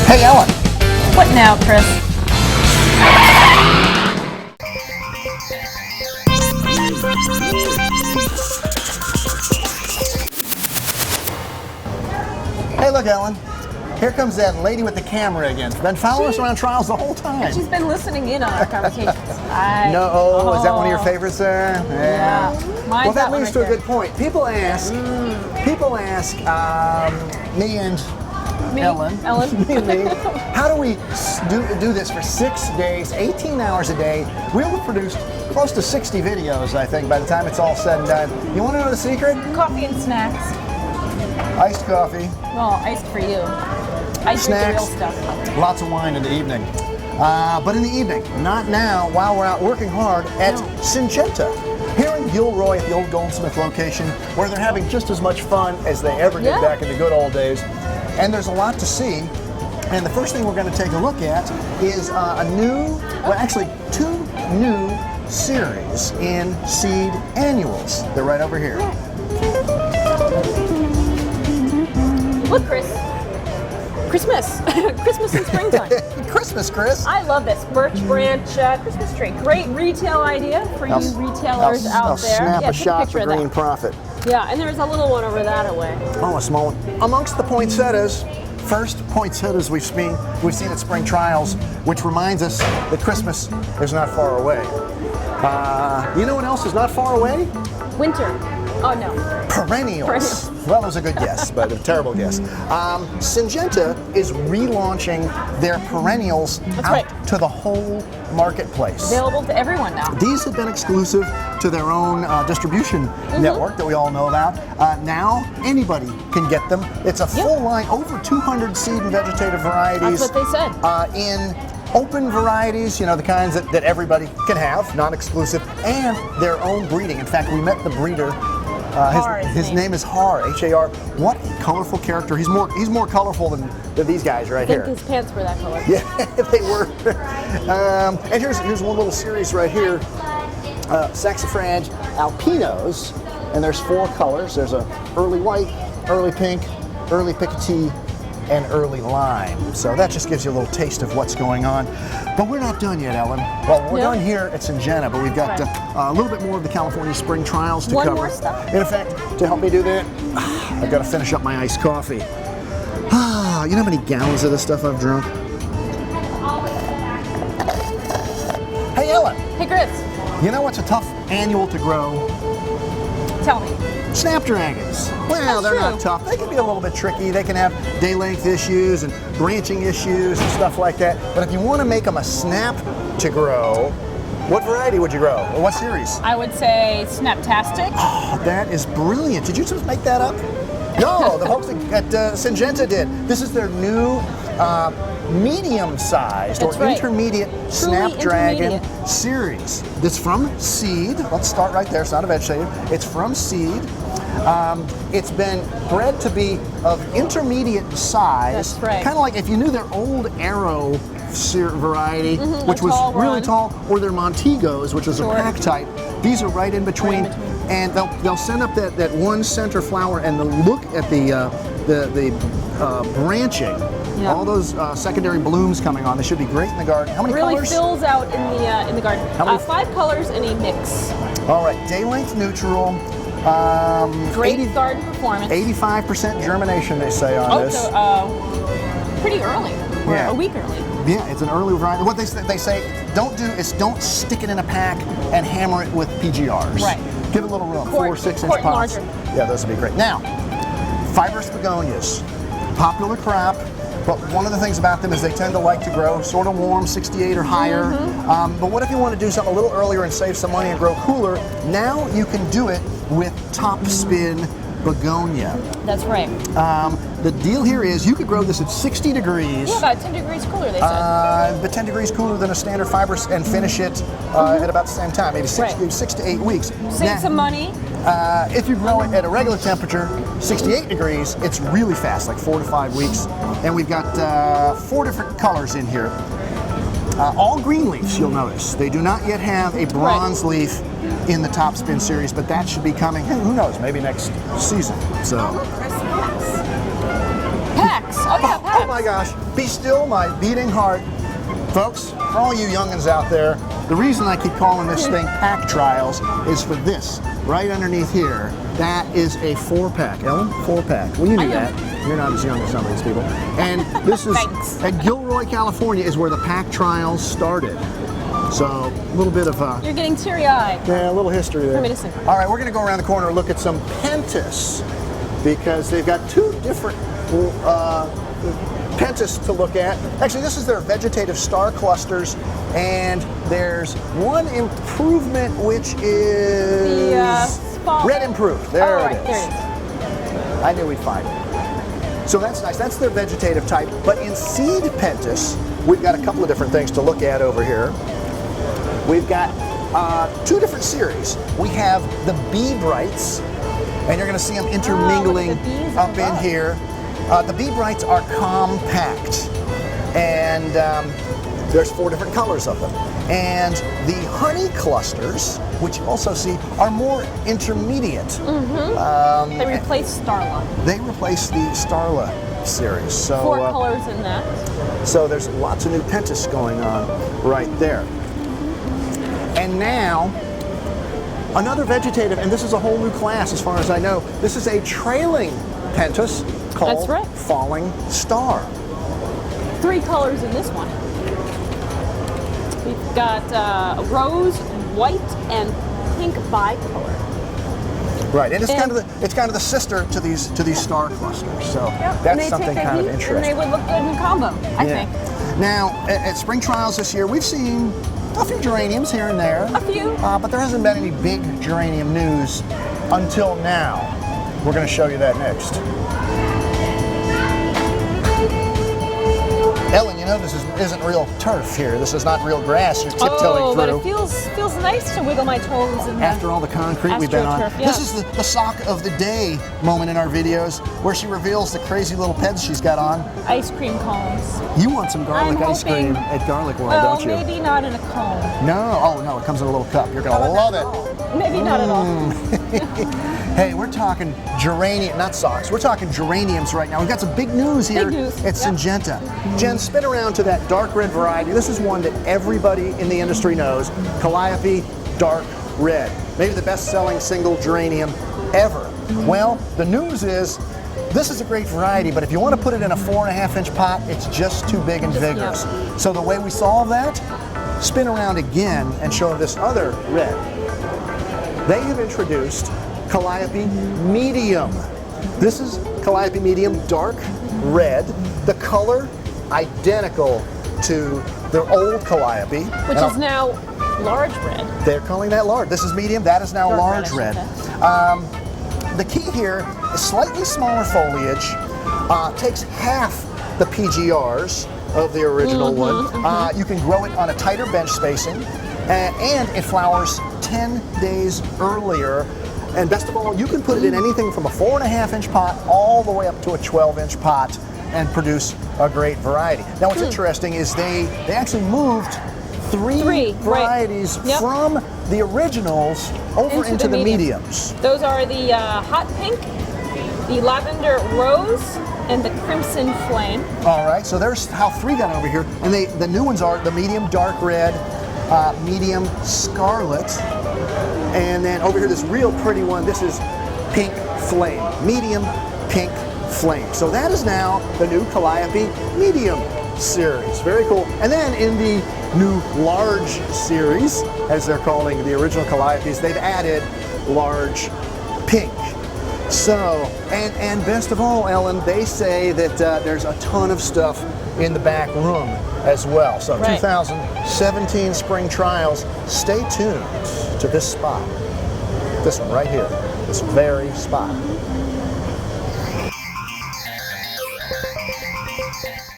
Hey, Ellen. What now, Chris? Hey, look, Ellen. Here comes that lady with the camera again. Been following us around trials the whole time. She's been listening in on our conversations. Is that one of your favorites there? Yeah. Well, that leads to a good point. People ask, me and Ellen, me and me, how do we do this for 6 days, 18 hours a day? We'll have produced close to 60 videos, I think, by the time it's all said and done. You want to know the secret? Coffee and snacks. Iced coffee. Well, iced for you. I drink the real stuff. Lots of wine in the evening. But in the evening, not now, while we're out working hard at Syngenta, here in Gilroy at the old Goldsmith location, where they're having just as much fun as they ever did back in the good old days. And there's a lot to see. And the first thing we're going to take a look at is actually two new series in seed annuals. They're right over here. Look, Chris. Christmas. Christmas and springtime. Christmas, Chris. I love this. Birch branch Christmas tree. Great retail idea for you retailers out there. Snap a shot for green profit. Yeah, and there's a little one over that way. Oh, a small one. Amongst the poinsettias, first poinsettias we've seen at spring trials, which reminds us that Christmas is not far away. You know what else is not far away? Winter. Oh, no. Perennials. Well, that was a good guess, but a terrible guess. Syngenta is relaunching their perennials to the whole marketplace. Available to everyone now. These have been exclusive to their own distribution network that we all know about. Now, anybody can get them. It's a full line, over 200 seed and vegetative varieties. That's what they said. In open varieties, you know, the kinds that everybody can have, non-exclusive, and their own breeding. In fact, we met the breeder. His name is Har, H-A-R. What a colorful character. He's more colorful than these guys right here. I think his pants were that color. Yeah, they were. And here's one little series right here. Saxifrage alpinos, and there's 4 colors. There's a early white, early pink, early picotee, and early lime. So that just gives you a little taste of what's going on. But we're not done yet, Ellen. Well, we're done here at Syngenta, but we've got a little bit more of the California spring trials to cover. More stuff. And in fact, to help me do that, I've got to finish up my iced coffee. You know how many gallons of this stuff I've drunk? Hey, Ellen. Hey, Chris. You know what's a tough annual to grow? Tell me. Snapdragons. Well, they're not tough. They can be a little bit tricky. They can have day length issues and branching issues and stuff like that. But if you want to make them a snap to grow, what variety would you grow? Or what series? I would say Snaptastic. Oh, that is brilliant. Did you just make that up? No, the folks at Syngenta did. This is their new medium-sized intermediate Snapdragon series. This from seed. Let's start right there. It's not a vegetative. It's from seed. It's been bred to be of intermediate size. That's right. Kind of like if you knew their old Arrow variety, which was really tall, or their Montegos, which was a pack type. These are right in between. And they'll send up that one center flower, and look at the branching. Yeah. All those secondary blooms coming on. They should be great in the garden. How many colors? Really fills out in the garden. 5 colors in a mix. All right, day length neutral. Great garden performance. 85% germination, they say on this. So pretty early. Or a week early. Yeah, it's an early variety. What they say don't stick it in a pack and hammer it with PGRs. Right. Give it a little room. 4 or 6 inch pots. Yeah, those would be great. Now, fibrous begonias, popular crop. But one of the things about them is they tend to like to grow sort of warm, 68 or higher. But what if you want to do something a little earlier and save some money and grow cooler? Now you can do it with Top Spin begonia. That's right. The deal here is you could grow this at 60 degrees. Yeah, about 10 degrees cooler, they said. But 10 degrees cooler than a standard fibrous, and finish it at about the same time, maybe 6 to 8 weeks. Save some money. If you grow it at a regular temperature, 68 degrees, it's really fast, like 4 to 5 weeks. And we've got 4 different colors in here. All green leaves, you'll notice. They do not yet have a bronze leaf in the Top Spin series, but that should be coming, who knows, maybe next season. So. Packs. Oh, yeah, packs. Oh my gosh. Be still, my beating heart. Folks, for all you youngins out there, the reason I keep calling this thing pack trials is for this. Right underneath here, that is a 4-pack. Ellen, 4-pack. Well, you knew that. You're not as young as some of these people. And this is at Gilroy, California, is where the pack trials started. So a little bit of You're getting teary-eyed. yeah, a little history there. Reminiscent. All right, we're going to go around the corner and look at some pentas because they've got 2 different pentas to look at. Actually, this is their vegetative star clusters, and there's one improvement which is red improved. There it is. There it is. I knew we'd find it. So that's nice. That's their vegetative type. But in seed pentas, we've got a couple of different things to look at over here. We've got 2 different series. We have the Bee Brights, and you're going to see them intermingling up in here. The Bee Brights are compact, and there's 4 different colors of them. And the honey clusters, which you also see, are more intermediate. They replace Starla. They replace the Starla series. So 4 colors in that. So there's lots of new pentas going on right there. And now, another vegetative, and this is a whole new class as far as I know. This is a trailing pentas called Falling Star. 3 colors in this one. We've got rose, white, and pink bicolor. Right, and it's kind of the sister to these star clusters. So that's something kind of interesting. And they would look good in combo, I think. Now, at spring trials this year, we've seen a few geraniums here and there. A few. But there hasn't been any big geranium news until now. We're going to show you that next. Ellen, you know this isn't real turf here. This is not real grass you're tiptoeing through. But it feels nice to wiggle my toes in after all the concrete we've been on. Yeah. This is the sock of the day moment in our videos where she reveals the crazy little peds she's got on. Ice cream cones. You want some garlic ice cream at Garlic World, don't you? Maybe not in a cone. No, oh no, it comes in a little cup. You're gonna love it. Maybe not at all. Hey, we're talking geranium, not socks. We're talking geraniums right now. We've got some big news here at Syngenta. Jen, spin around to that dark red variety. This is one that everybody in the industry knows. Calliope Dark Red. Maybe the best-selling single geranium ever. Well, the news is this is a great variety, but if you want to put it in a 4.5-inch pot, it's just too big and vigorous. So the way we solve that, spin around again and show this other red. They have introduced Calliope Medium. This is Calliope Medium Dark Red. The color identical to their old Calliope. Which is now large red. They're calling that large. This is medium, that is now large red. The key here is slightly smaller foliage, takes half the PGRs of the original one. You can grow it on a tighter bench spacing, and it flowers 10 days earlier. And best of all, you can put it in anything from a 4.5-inch pot all the way up to a 12-inch pot and produce a great variety. Now what's interesting is they actually moved three varieties from the originals over into the mediums. Those are the hot pink, the lavender rose, and the crimson flame. All right, so there's how 3 got over here. And the new ones are the medium dark red, medium scarlet, and then over here this real pretty one, this is pink flame, medium pink flame. So that is now the new Calliope Medium series. Very cool. And then in the new large series, as they're calling the original Calliopes, they've added large pink. So, and best of all, Ellen, they say that there's a ton of stuff in the back room as well. So 2017 spring trials, stay tuned to this spot. This one right here, this very spot.